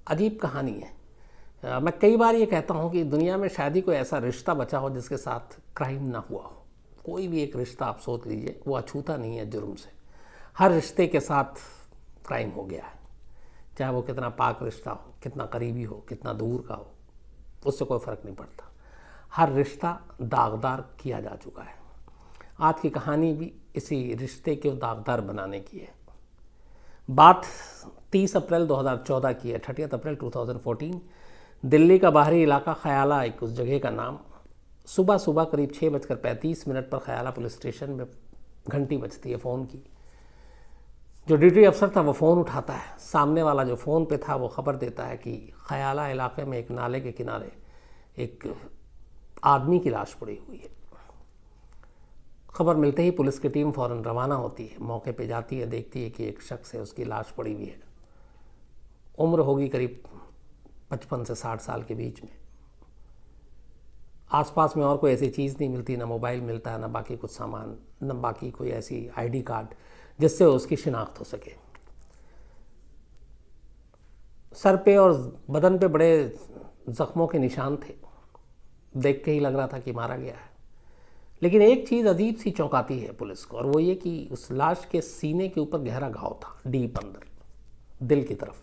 अजीब कहानी है। मैं कई बार ये कहता हूँ कि दुनिया में शायद ही कोई ऐसा रिश्ता बचा हो जिसके साथ क्राइम ना हुआ हो। कोई भी एक रिश्ता आप सोच लीजिए, वो अछूता नहीं है जुर्म से। हर रिश्ते के साथ क्राइम हो गया है, चाहे वो कितना पाक रिश्ता हो, कितना करीबी हो, कितना दूर का हो, उससे कोई फ़र्क नहीं पड़ता। हर रिश्ता दागदार किया जा चुका है। आज की कहानी भी इसी रिश्ते को दागदार बनाने की है। बात 30 अप्रैल 2014 की है, 30 अप्रैल 2014। दिल्ली का बाहरी इलाका ख्याला, एक उस जगह का नाम। सुबह सुबह करीब 6:35 पर ख्याला पुलिस स्टेशन में घंटी बजती है फ़ोन की। जो ड्यूटी अफसर था वो फ़ोन उठाता है। सामने वाला जो फ़ोन पे था वो ख़बर देता है कि ख्याला इलाके में एक नाले के किनारे एक आदमी की लाश पड़ी हुई है। खबर मिलते ही पुलिस की टीम फ़ौरन रवाना होती है, मौके पे जाती है, देखती है कि एक शख्स है, उसकी लाश पड़ी हुई है। उम्र होगी करीब 55 से 60 साल के बीच में। आसपास में और कोई ऐसी चीज़ नहीं मिलती, ना मोबाइल मिलता है, ना बाकी कुछ सामान, न बाकी कोई ऐसी आईडी कार्ड जिससे उसकी शिनाख्त हो सके। सर पे और बदन पे बड़े ज़ख्मों के निशान थे, देख के ही लग रहा था कि मारा गया है। लेकिन एक चीज़ अजीब सी चौंकाती है पुलिस को, और वो ये कि उस लाश के सीने के ऊपर गहरा घाव था, डीप अंदर दिल की तरफ।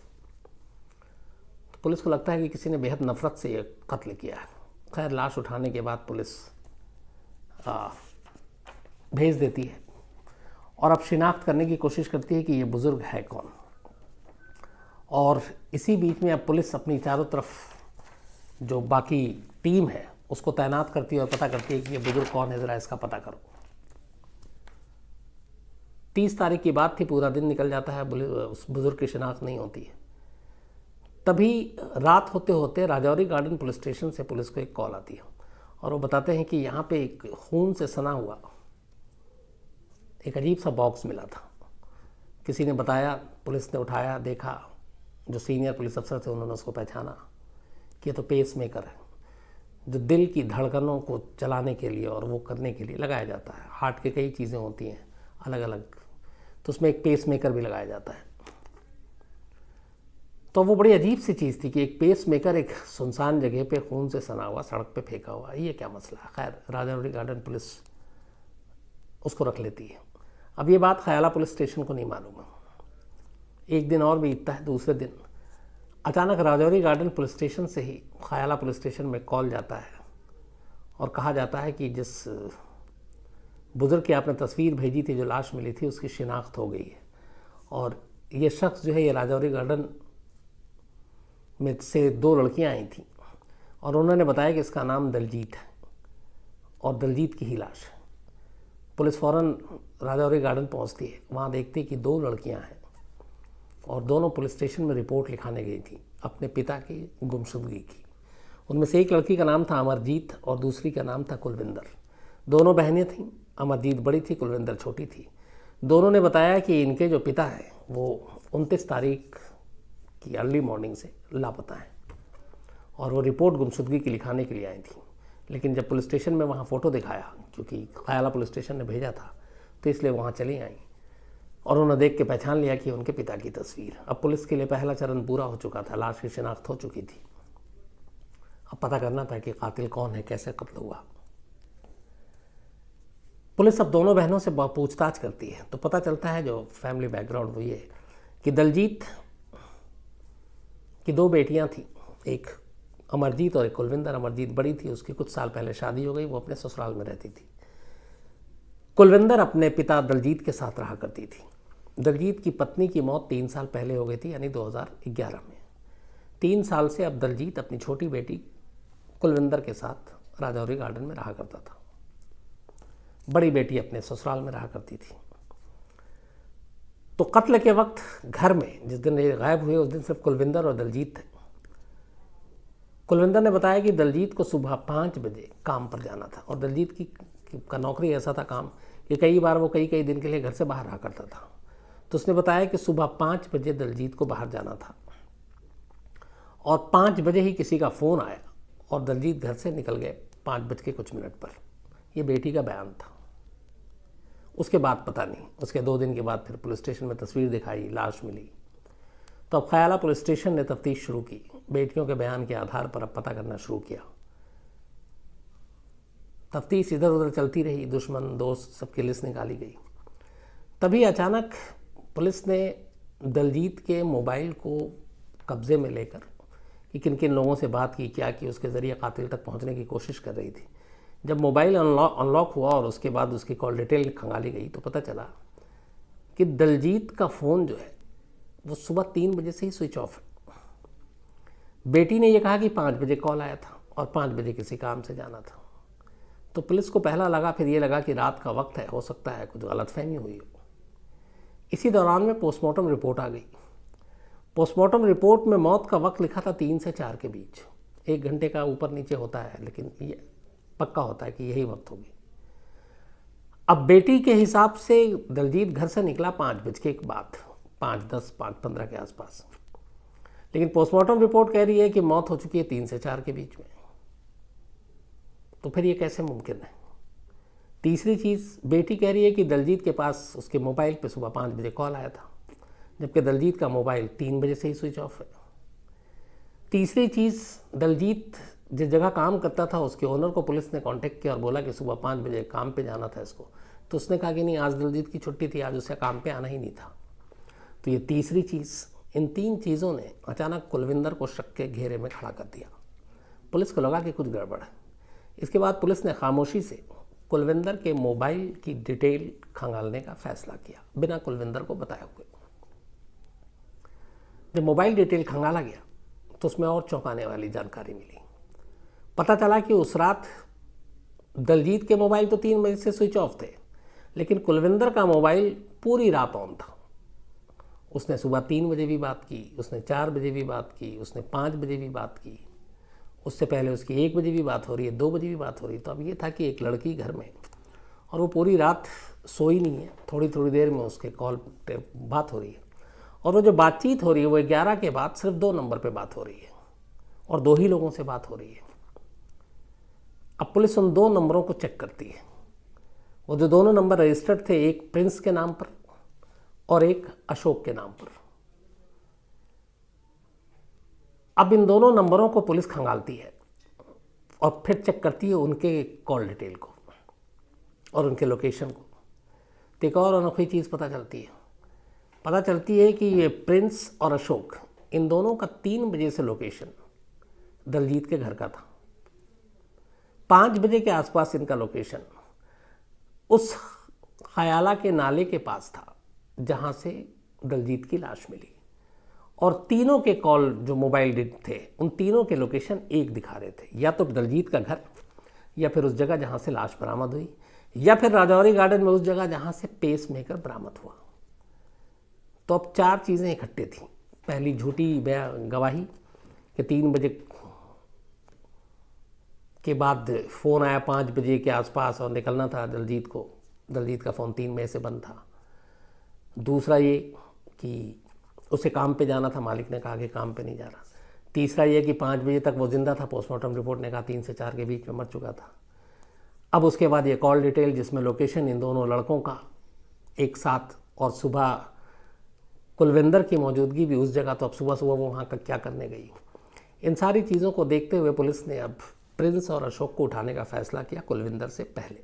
तो पुलिस को लगता है कि किसी ने बेहद नफरत से ये कत्ल किया है। खैर, लाश उठाने के बाद पुलिस भेज देती है और अब शिनाख्त करने की कोशिश करती है कि ये बुज़ुर्ग है कौन। और इसी बीच में अब पुलिस अपनी चारों तरफ जो बाकी टीम है उसको तैनात करती है और पता करती है कि ये बुजुर्ग कौन है, ज़रा इसका पता करो। 30 तारीख की बात थी, पूरा दिन निकल जाता है, उस बुजुर्ग की शिनाख्त नहीं होती है। तभी रात होते होते राजौरी गार्डन पुलिस स्टेशन से पुलिस को एक कॉल आती है और वो बताते हैं कि यहाँ पे एक खून से सना हुआ एक अजीब सा बॉक्स मिला था। किसी ने बताया, पुलिस ने उठाया, देखा, जो सीनियर पुलिस अफसर थे उन्होंने उसको पहचाना कि ये तो पेस मेकर है, जो दिल की धड़कनों को चलाने के लिए और वो करने के लिए लगाया जाता है। हार्ट के कई चीज़ें होती हैं अलग अलग, तो उसमें एक पेस मेकर भी लगाया जाता है। तो वो बड़ी अजीब सी चीज़ थी कि एक पेस मेकर एक सुनसान जगह पे खून से सना हुआ, सड़क पे फेंका हुआ, ये क्या मसला है। खैर, राजौरी गार्डन पुलिस उसको रख लेती है। अब ये बात ख्याला पुलिस स्टेशन को नहीं मालूम है। एक दिन और बीतता है। दूसरे दिन अचानक राजौरी गार्डन पुलिस स्टेशन से ही ख्याला पुलिस स्टेशन में कॉल जाता है और कहा जाता है कि जिस बुजुर्ग की आपने तस्वीर भेजी थी, जो लाश मिली थी, उसकी शिनाख्त हो गई है। और ये शख्स जो है, ये राजौरी गार्डन में से 2 लड़कियां आई थीं और उन्होंने बताया कि इसका नाम दलजीत है और दलजीत की ही लाश है। पुलिस फ़ौरन राजौरी गार्डन पहुंचती है, वहाँ देखती है कि 2 लड़कियां हैं और दोनों पुलिस स्टेशन में रिपोर्ट लिखाने गई थी अपने पिता की गुमशुदगी की। उनमें से एक लड़की का नाम था अमरजीत और दूसरी का नाम था कुलविंदर। दोनों बहनें थीं, अमरजीत बड़ी थी, कुलविंदर छोटी थी। दोनों ने बताया कि इनके जो पिता हैं वो 29 तारीख की अर्ली मॉर्निंग से लापता हैं और वो रिपोर्ट गुमशुदगी की लिखाने के लिए आई थी। लेकिन जब पुलिस स्टेशन में वहाँ फ़ोटो दिखाया, क्योंकि ख्याला पुलिस स्टेशन ने भेजा था, तो इसलिए वहाँ चली आई और उन्होंने देख के पहचान लिया कि उनके पिता की तस्वीर। अब पुलिस के लिए पहला चरण पूरा हो चुका था, लाश की शिनाख्त हो चुकी थी। अब पता करना था कि कातिल कौन है, कैसे कत्ल हुआ। पुलिस अब दोनों बहनों से पूछताछ करती है तो पता चलता है, जो फैमिली बैकग्राउंड वो ये कि दलजीत की 2 बेटियां थीं, एक अमरजीत और एक कुलविंदर। अमरजीत बड़ी थी, उसकी कुछ साल पहले शादी हो गई, वो अपने ससुराल में रहती थी। कुलविंदर अपने पिता दलजीत के साथ रहा करती थी। दलजीत की पत्नी की मौत 3 साल पहले हो गई थी, यानी 2011 में। 3 साल से अब दलजीत अपनी छोटी बेटी कुलविंदर के साथ राजौरी गार्डन में रहा करता था। बड़ी बेटी अपने ससुराल में रहा करती थी। तो कत्ल के वक्त घर में जिस दिन ये गायब हुए, उस दिन सिर्फ कुलविंदर और दलजीत थे। कुलविंदर ने बताया कि दलजीत को सुबह 5 बजे काम पर जाना था और दलजीत का नौकरी ऐसा था, काम, कि कई बार वो कई दिन के लिए घर से बाहर रहा करता था। तो उसने बताया कि सुबह 5 बजे दलजीत को बाहर जाना था और 5 बजे ही किसी का फ़ोन आया और दलजीत घर से निकल गए 5 बज के कुछ मिनट पर। यह बेटी का बयान था। उसके बाद पता नहीं, उसके 2 दिन के बाद फिर पुलिस स्टेशन में तस्वीर दिखाई, लाश मिली। तो अब ख्याला पुलिस स्टेशन ने तफ्तीश शुरू की। बेटियों के बयान के आधार पर अब पता करना शुरू किया। तफ्तीश इधर उधर चलती रही, दुश्मन दोस्त सबकी लिस्ट निकाली गई। तभी अचानक पुलिस ने दलजीत के मोबाइल को कब्जे में लेकर कि किन किन लोगों से बात की, क्या की, उसके ज़रिए कातिल तक पहुंचने की कोशिश कर रही थी। जब मोबाइल अनलॉक हुआ और उसके बाद उसकी कॉल डिटेल खंगाली गई तो पता चला कि दलजीत का फ़ोन जो है वो सुबह 3 बजे से ही स्विच ऑफ है। बेटी ने यह कहा कि 5 बजे कॉल आया था और 5 बजे किसी काम से जाना था। तो पुलिस को पहला लगा, फिर ये लगा कि रात का वक्त है, हो सकता है कुछ गलतफहमी हुई हो। इसी दौरान में पोस्टमार्टम रिपोर्ट आ गई। पोस्टमार्टम रिपोर्ट में मौत का वक्त लिखा था 3 से 4 के बीच। 1 घंटे का ऊपर नीचे होता है, लेकिन ये पक्का होता है कि यही वक्त होगी। अब बेटी के हिसाब से दलजीत घर से निकला 5 बजे के बाद, 5:10, 5:15 के आसपास। लेकिन पोस्टमार्टम रिपोर्ट कह रही है कि मौत हो चुकी है 3 से 4 के बीच में। तो फिर ये कैसे मुमकिन है? तीसरी चीज़, बेटी कह रही है कि दलजीत के पास उसके मोबाइल पे सुबह 5 बजे कॉल आया था, जबकि दलजीत का मोबाइल 3 बजे से ही स्विच ऑफ है। तीसरी चीज़, दलजीत जिस जगह काम करता था उसके ओनर को पुलिस ने कांटेक्ट किया और बोला कि सुबह 5 बजे काम पे जाना था इसको, तो उसने कहा कि नहीं, आज दलजीत की छुट्टी थी, आज उसे काम पे आना ही नहीं था। तो ये तीसरी चीज़, इन 3 चीज़ों ने अचानक कुलविंदर को शक के घेरे में खड़ा कर दिया। पुलिस को लगा कि कुछ गड़बड़ है। इसके बाद पुलिस ने खामोशी से कुलविंदर के मोबाइल की डिटेल खंगालने का फैसला किया, बिना कुलविंदर को बताए हुए। जब मोबाइल डिटेल खंगाला गया तो उसमें और चौंकाने वाली जानकारी मिली। पता चला कि उस रात दलजीत के मोबाइल तो 3 बजे से स्विच ऑफ थे, लेकिन कुलविंदर का मोबाइल पूरी रात ऑन था। उसने सुबह 3 बजे भी बात की, उसने 4 बजे भी बात की, उसने 5 बजे भी बात की, उससे पहले उसकी 1 बजे भी बात हो रही है, 2 बजे भी बात हो रही है। तो अब ये था कि एक लड़की घर में, और वो पूरी रात सोई नहीं है, थोड़ी थोड़ी देर में उसके कॉल पे बात हो रही है, और वो जो बातचीत हो रही है वो 11 के बाद सिर्फ 2 नंबर पे बात हो रही है और 2 ही लोगों से बात हो रही है। अब पुलिस उन 2 नंबरों को चेक करती है। वो जो दोनों नंबर रजिस्टर्ड थे, एक प्रिंस के नाम पर और एक अशोक के नाम पर। अब इन दोनों नंबरों को पुलिस खंगालती है और फिर चेक करती है उनके कॉल डिटेल को और उनके लोकेशन को। तो एक और अनोखी चीज़ पता चलती है कि ये प्रिंस और अशोक, इन दोनों का 3 बजे से लोकेशन दलजीत के घर का था। 5 बजे के आसपास इनका लोकेशन उस खयाला के नाले के पास था जहां से दलजीत की लाश मिली, और तीनों के कॉल जो मोबाइल थे उन तीनों के लोकेशन एक दिखा रहे थे, या तो दलजीत का घर, या फिर उस जगह जहां से लाश बरामद हुई, या फिर राजौरी गार्डन में उस जगह जहां से पेस मेकर बरामद हुआ। तो अब 4 चीज़ें इकट्ठे थीं। पहली, झूठी गवाही कि 3 बजे के बाद फ़ोन आया 5 बजे के आसपास और निकलना था दलजीत को, दलजीत का फ़ोन 3 बजे से बंद था। दूसरा ये कि उसे काम पे जाना था, मालिक ने कहा कि काम पे नहीं जा रहा। तीसरा ये कि 5 बजे तक वो जिंदा था, पोस्टमार्टम रिपोर्ट ने कहा 3 से 4 के बीच में मर चुका था। अब उसके बाद ये कॉल डिटेल जिसमें लोकेशन इन दोनों लड़कों का एक साथ, और सुबह कुलविंदर की मौजूदगी भी उस जगह, तो अब सुबह सुबह वो वहाँ का क्या करने गई। इन सारी चीज़ों को देखते हुए पुलिस ने अब प्रिंस और अशोक को उठाने का फैसला किया कुलविंदर से पहले।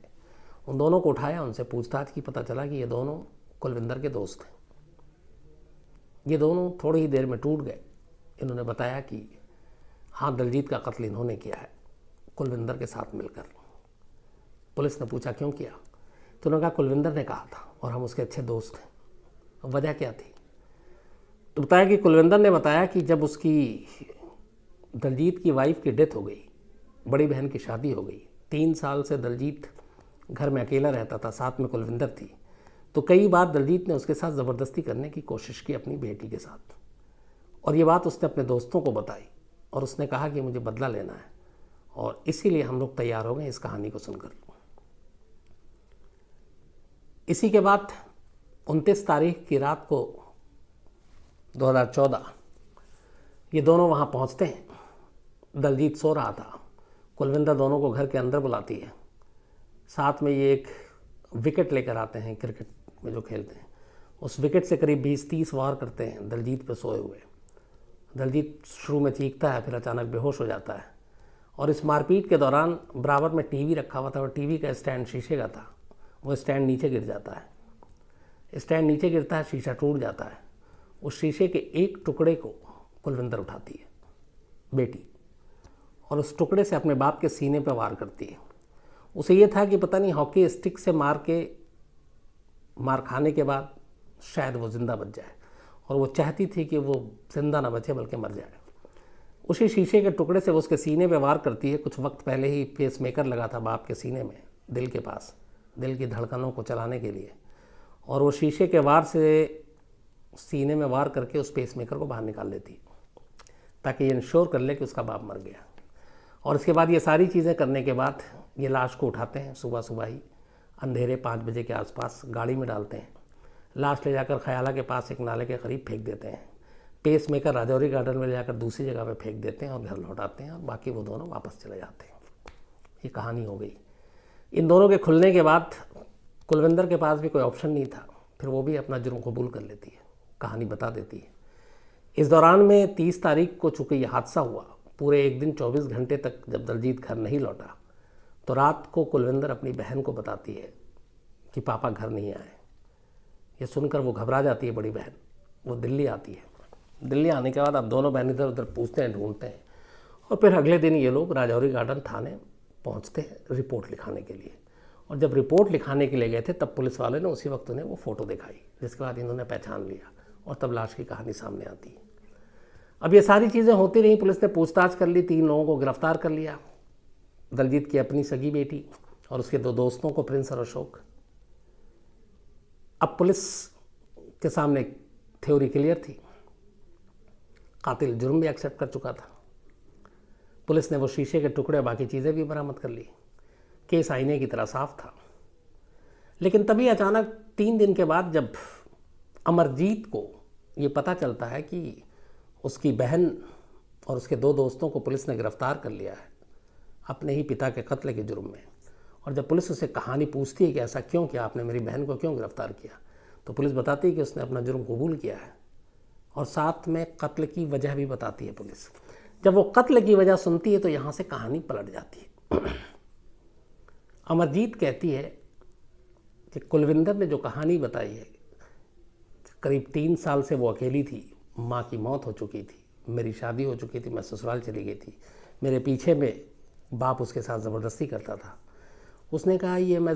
उन दोनों को उठाया, उनसे पूछताछ की, पता चला कि ये दोनों कुलविंदर के दोस्त हैं। ये दोनों थोड़ी ही देर में टूट गए। इन्होंने बताया कि हाँ, दलजीत का कत्ल इन्होंने किया है कुलविंदर के साथ मिलकर। पुलिस ने पूछा क्यों किया, तो उन्होंने कहा कुलविंदर ने कहा था और हम उसके अच्छे दोस्त हैं। वजह क्या थी? तो बताया कि कुलविंदर ने बताया कि जब उसकी दलजीत की वाइफ की डेथ हो गई, बड़ी बहन की शादी हो गई, 3 साल से दलजीत घर में अकेला रहता था, साथ में कुलविंदर थी, तो कई बार दलजीत ने उसके साथ ज़बरदस्ती करने की कोशिश की अपनी बेटी के साथ, और ये बात उसने अपने दोस्तों को बताई, और उसने कहा कि मुझे बदला लेना है, और इसीलिए हम लोग तैयार हो गए इस कहानी को सुनकर। इसी के बाद 29 तारीख की रात को 2014 ये दोनों वहाँ पहुँचते हैं। दलजीत सो रहा था, कुलविंदर दोनों को घर के अंदर बुलाती है, साथ में ये एक विकेट लेकर आते हैं, क्रिकेट में जो खेलते हैं, उस विकेट से करीब 20-30 वार करते हैं दलजीत पे सोए हुए, दलजीत शुरू में चीखता है, फिर अचानक बेहोश हो जाता है। और इस मारपीट के दौरान बराबर में टीवी रखा हुआ था और टीवी का स्टैंड शीशे का था, वो स्टैंड नीचे गिर जाता है। स्टैंड नीचे गिरता है, शीशा टूट जाता है। उस शीशे के एक टुकड़े को कुलविंदर उठाती है बेटी, और उस टुकड़े से अपने बाप के सीने पर वार करती है। उसे ये था कि पता नहीं हॉकी स्टिक से मार खाने के बाद शायद वो ज़िंदा बच जाए, और वो चाहती थी कि वो ज़िंदा ना बचे बल्कि मर जाए। उसी शीशे के टुकड़े से वो उसके सीने पे वार करती है। कुछ वक्त पहले ही पेस मेकर लगा था बाप के सीने में, दिल के पास, दिल की धड़कनों को चलाने के लिए, और वो शीशे के वार से सीने में वार करके उस पेस मेकर को बाहर निकाल लेती ताकि ये इंश्योर कर ले कि उसका बाप मर गया। और इसके बाद ये सारी चीज़ें करने के बाद ये लाश को उठाते हैं, सुबह सुबह ही अंधेरे 5 बजे के आसपास गाड़ी में डालते हैं। लाश ले जाकर ख़याला के पास एक नाले के करीब फेंक देते हैं। पेस मेकर राजौरी गार्डन में ले जाकर दूसरी जगह पे फेंक देते हैं और घर लौटाते हैं, और बाकी वो दोनों वापस चले जाते हैं। ये कहानी हो गई। इन दोनों के खुलने के बाद कुलविंदर के पास भी कोई ऑप्शन नहीं था, फिर वो भी अपना जुर्म कबूल कर लेती है, कहानी बता देती है। इस दौरान में 30 तारीख को चूँकि ये हादसा हुआ, पूरे एक दिन 24 घंटे तक जब दलजीत घर नहीं लौटा, तो रात को कुलविंदर अपनी बहन को बताती है कि पापा घर नहीं आए। ये सुनकर वो घबरा जाती है बड़ी बहन, वो दिल्ली आती है। दिल्ली आने के बाद अब दोनों बहन इधर उधर पूछते हैं, ढूंढते हैं, और फिर अगले दिन ये लोग राजौरी गार्डन थाने पहुंचते हैं रिपोर्ट लिखाने के लिए। और जब रिपोर्ट लिखाने के लिए गए थे तब पुलिस वाले ने उसी वक्त उन्हें वो फ़ोटो दिखाई, जिसके बाद इन्होंने पहचान लिया, और तब लाश की कहानी सामने आती। अब ये सारी चीज़ें होती रहीं, पुलिस ने पूछताछ कर ली, 3 लोगों को गिरफ्तार कर लिया, दलजीत की अपनी सगी बेटी और उसके 2 दोस्तों को, प्रिंस और अशोक। अब पुलिस के सामने थ्योरी क्लियर थी, कातिल जुर्म भी एक्सेप्ट कर चुका था। पुलिस ने वो शीशे के टुकड़े बाकी चीज़ें भी बरामद कर ली, केस आईने की तरह साफ था। लेकिन तभी अचानक 3 दिन के बाद जब अमरजीत को ये पता चलता है कि उसकी बहन और उसके 2 दोस्तों को पुलिस ने गिरफ्तार कर लिया है अपने ही पिता के कत्ल के जुर्म में, और जब पुलिस उसे कहानी पूछती है कि ऐसा क्यों किया, आपने मेरी बहन को क्यों गिरफ्तार किया, तो पुलिस बताती है कि उसने अपना जुर्म कबूल किया है, और साथ में कत्ल की वजह भी बताती है पुलिस। जब वो कत्ल की वजह सुनती है तो यहाँ से कहानी पलट जाती है। अमरजीत कहती है कि कुलविंदर ने जो कहानी बताई है, करीब 3 साल से वो अकेली थी, माँ की मौत हो चुकी थी, मेरी शादी हो चुकी थी, मैं ससुराल चली गई थी, मेरे पीछे में बाप उसके साथ ज़बरदस्ती करता था। उसने कहा ये मैं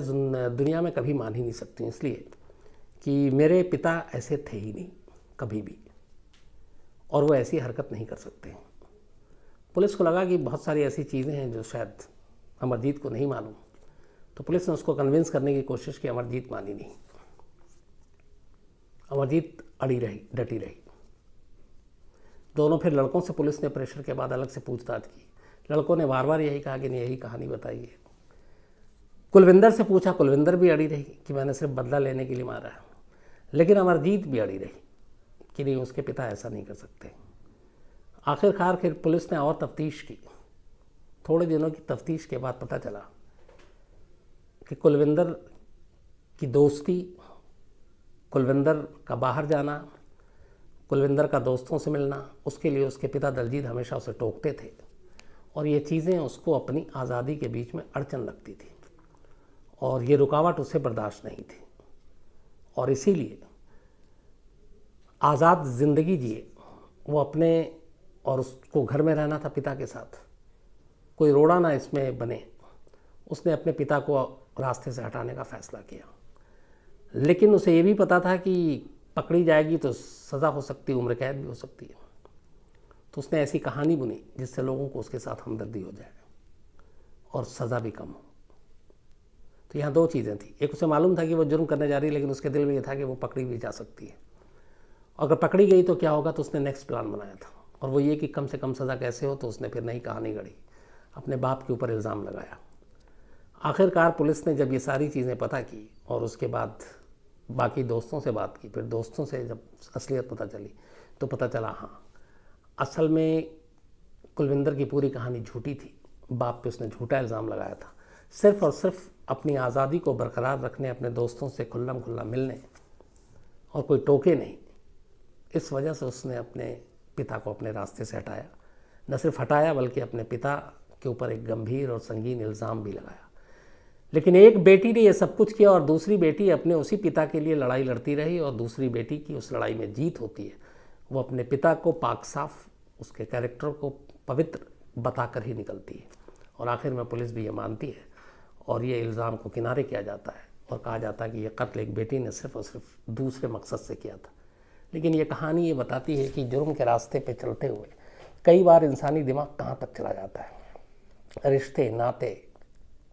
दुनिया में कभी मान ही नहीं सकती, इसलिए कि मेरे पिता ऐसे थे ही नहीं कभी भी, और वो ऐसी हरकत नहीं कर सकते। पुलिस को लगा कि बहुत सारी ऐसी चीज़ें हैं जो शायद अमरजीत को नहीं मालूम, तो पुलिस ने उसको कन्विंस करने की कोशिश की। अमरजीत मानी नहीं, अमरजीत अड़ी रही, डटी रही। दोनों फिर लड़कों से पुलिस ने प्रेशर के बाद अलग से पूछताछ की। लड़कों ने बार बार यही कहा कि नहीं, यही कहानी बताई है। कुलविंदर से पूछा, कुलविंदर भी अड़ी रही कि मैंने सिर्फ बदला लेने के लिए मारा है। लेकिन अमरजीत भी अड़ी रही कि नहीं, उसके पिता ऐसा नहीं कर सकते। आखिरकार फिर पुलिस ने और तफ्तीश की। थोड़े दिनों की तफ्तीश के बाद पता चला कि कुलविंदर की दोस्ती, कुलविंदर का बाहर जाना, कुलविंदर का दोस्तों से मिलना, उसके लिए उसके पिता दलजीत हमेशा उसे टोकते थे, और ये चीज़ें उसको अपनी आज़ादी के बीच में अड़चन लगती थी, और ये रुकावट उसे बर्दाश्त नहीं थी, और इसीलिए आज़ाद ज़िंदगी जिए वो अपने, और उसको घर में रहना था पिता के साथ, कोई रोड़ा ना इसमें बने। उसने अपने पिता को रास्ते से हटाने का फ़ैसला किया। लेकिन उसे ये भी पता था कि पकड़ी जाएगी तो सज़ा हो सकती है, उम्र कैद भी हो सकती है। तो उसने ऐसी कहानी बुनी जिससे लोगों को उसके साथ हमदर्दी हो जाए और सज़ा भी कम हो। तो यहाँ 2 चीज़ें थी। एक, उसे मालूम था कि वो जुर्म करने जा रही है, लेकिन उसके दिल में ये था कि वो पकड़ी भी जा सकती है। अगर पकड़ी गई तो क्या होगा, तो उसने नेक्स्ट प्लान बनाया था, और वो ये कि कम से कम सज़ा कैसे हो। तो उसने फिर नई कहानी गढ़ी, अपने बाप के ऊपर इल्ज़ाम लगाया। आखिरकार पुलिस ने जब ये सारी चीज़ें पता की और उसके बाद बाकी दोस्तों से बात की, फिर दोस्तों से जब असलियत पता चली तो पता चला हाँ, असल में कुलविंदर की पूरी कहानी झूठी थी। बाप पे उसने झूठा इल्ज़ाम लगाया था, सिर्फ़ और सिर्फ अपनी आज़ादी को बरकरार रखने, अपने दोस्तों से खुल्लम खुल्ला मिलने, और कोई टोके नहीं, इस वजह से उसने अपने पिता को अपने रास्ते से हटाया। न सिर्फ हटाया बल्कि अपने पिता के ऊपर एक गंभीर और संगीन इल्ज़ाम भी लगाया। लेकिन एक बेटी ने ये सब कुछ किया और दूसरी बेटी अपने उसी पिता के लिए लड़ाई लड़ती रही और दूसरी बेटी की उस लड़ाई में जीत होती है। वो अपने पिता को पाक साफ, उसके कैरेक्टर को पवित्र बताकर ही निकलती है और आखिर में पुलिस भी ये मानती है और ये इल्ज़ाम को किनारे किया जाता है और कहा जाता है कि ये कत्ल एक बेटी ने सिर्फ और सिर्फ दूसरे मकसद से किया था। लेकिन ये कहानी ये बताती है कि जुर्म के रास्ते पे चलते हुए कई बार इंसानी दिमाग कहाँ तक चला जाता है। रिश्ते, नाते,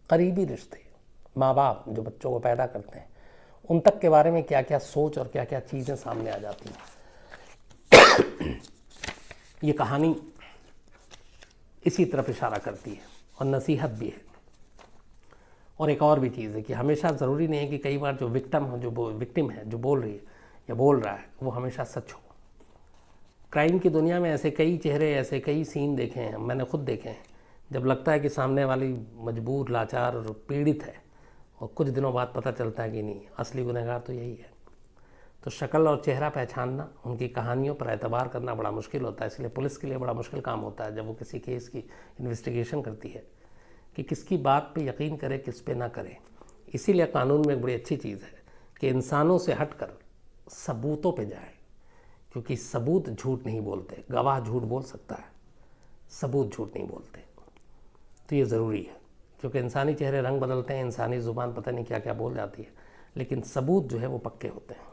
करीबी रिश्ते, माँ बाप जो बच्चों को पैदा करते हैं, उन तक के बारे में क्या क्या सोच और क्या क्या चीज़ें सामने आ जाती हैं। ये कहानी इसी तरफ इशारा करती है और नसीहत भी है। और एक और भी चीज़ है कि हमेशा ज़रूरी नहीं है कि कई बार जो विक्टिम है जो बोल रही है या बोल रहा है वो हमेशा सच हो। क्राइम की दुनिया में ऐसे कई चेहरे, ऐसे कई सीन देखे हैं, मैंने खुद देखे हैं, जब लगता है कि सामने वाली मजबूर, लाचार और पीड़ित है और कुछ दिनों बाद पता चलता है कि नहीं, असली गुनहगार तो यही है। तो शक्ल और चेहरा पहचानना, उनकी कहानियों पर एतबार करना बड़ा मुश्किल होता है। इसलिए पुलिस के लिए बड़ा मुश्किल काम होता है जब वो किसी केस की इन्वेस्टिगेशन करती है कि किसकी बात पे यकीन करे, किस पे ना करे। इसीलिए कानून में एक बड़ी अच्छी चीज़ है कि इंसानों से हटकर सबूतों पे जाए, क्योंकि सबूत झूठ नहीं बोलते। गवाह झूठ बोल सकता है, सबूत झूठ नहीं बोलते। तो ये ज़रूरी है, क्योंकि इंसानी चेहरे रंग बदलते हैं, इंसानी ज़ुबान पता नहीं क्या क्या बोल जाती है, लेकिन सबूत जो है वो पक्के होते हैं।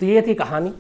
तो ये थी कहानी।